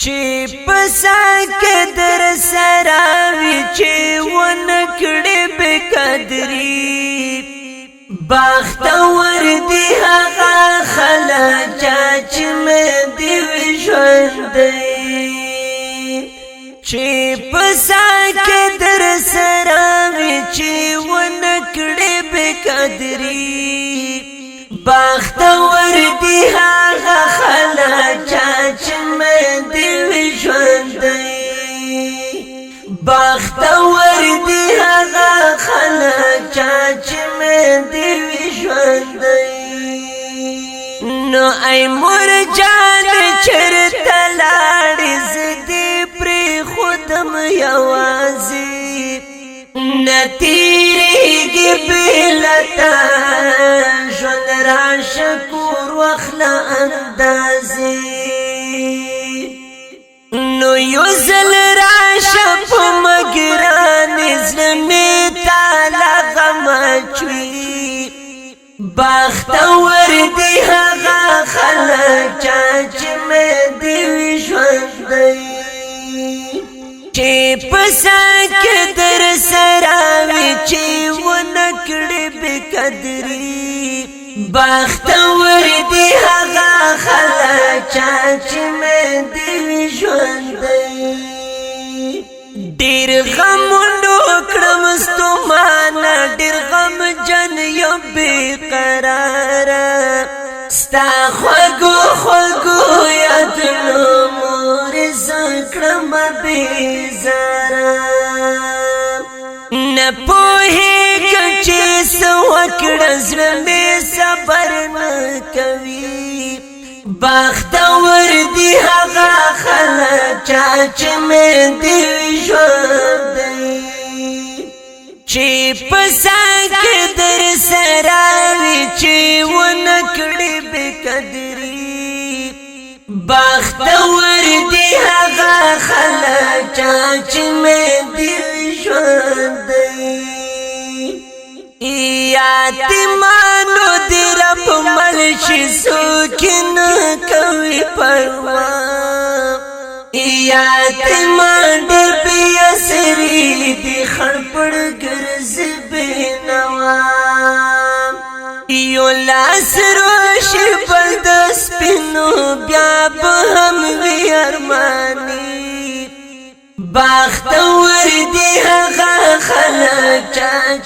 چې پسا کې در سراوي چې ونکړې به قدرې بختور دی هغه خلک چې مې دی ژوندې چې پسا کې در سراوي چې ونکړې به قدرې بختور دی هغه خلک چې مې دی ژوندې بختور دی هغه خلک چې مې دی ژوندې نو ای مور جان چرته لاړې زدي پر خودم یوازې نتیریږي بلتا ژوند را شکور واخله اندازې نو یو ځل راشه په مګرانې زړه مې تاله غم اچوي بختور دی هغه خلک چې مې دی ژوندې چې پسا کې در سراوي چې ونکړې به قدرې بختور دی هغه خلک چې مې دی ژوندې ډېر غمونو کړم ستومانه ډېر غم جن یم بې قراره ستا خوږو خوږو یادونو مورې زه کړم بېزاره نه پوهېږم چې څه وکړه زړه مې صبر نه کوي بختور دی هغه خلک چې مې دی ژوندې چې پسا کې در سراوي چې ونکړې به قدرې بختور دی هغه خلک چې مې دی ژوندې یتیمانو دی رب ملشي څوک نه کوي پروا یتیمان ډېر بې اسرې دي خړپړ ګرځي بېنوا یو لاس روشي بل د سپینو بیا به هم وي ارماني بختور دی هغه خلک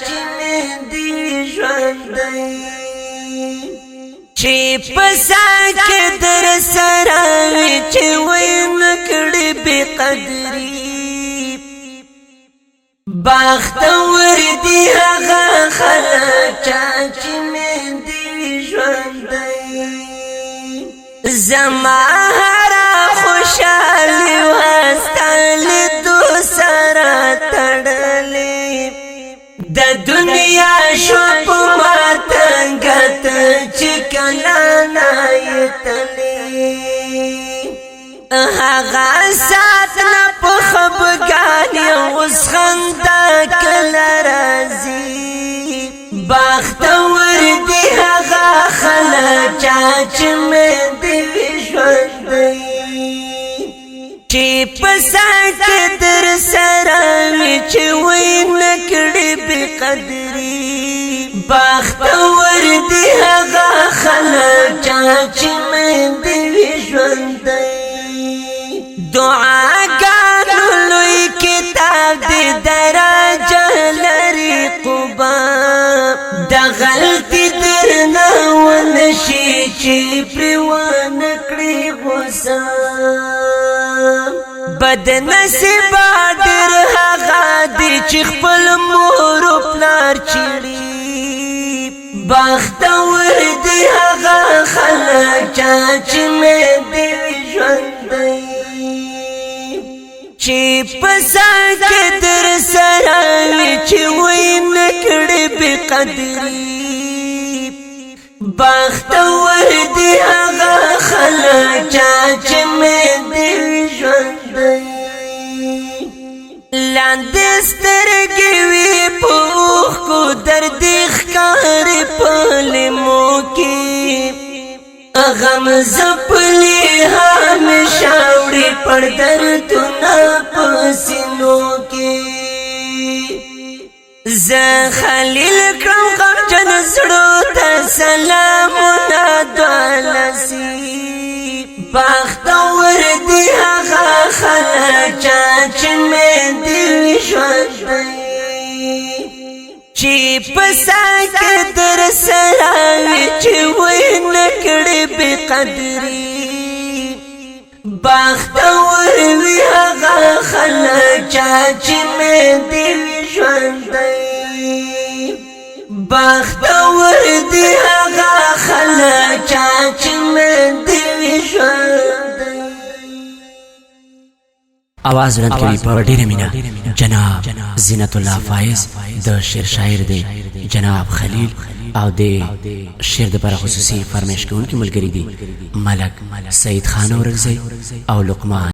چې مې دی ژوندې چې پسا کې در سراوي چې ونکړې به قدرې بختور دی هغه خلک چې مې دی ژوندې زما هره خوشالي وستل دو سره تړلې د دنیا شو په ماتنګت چې کله نه یتلې هغه سات نه په خفګان اوس خندا کله راځي بختور دی هغه خلک چې مې دی ژوندې چې پسا کې در سراوي چې ونکړې به قدرې بختور دی هغه خلک چې مې دی ژوندې دعاګانو لوی کتاب دې درجه لري قبا د غلطي درنه ونشي چې پرې ونکړې غوسه بد نصیب ډېر هغه دی چې خپل مور او پلار چیړي بختور دی هغه خلک چې مې دی ژوندې چې پسا کې در سراوي چې ونکړې به قدرې بختور دی هغه خلک چې مې دی ژوندې لاندې سترګې وي په اوښکو درد ښکاري په لیمو کې غم زپلی همیشه وړي پړ دردونه په سینو کې زه خلیل کړم غمجن زړو ته سلامونه دوالسي بختور دی هغه خلک چې مې دي ژوندی چې په ساه کې در سره وي چې ونه کړې بې قدري بختور وي هغه خلک چې مې دي ژوندی بختور دی هغه خلک چې مې دي ژوندی आवाज بلند کړي په ډیره مینا جناب زینت الله فایز د شعر شاعر دی جناب خلیل او د شعر د پر خصوصي فرمایش کوونکی ملګری دی ملک سید خان اورغزی او لقمان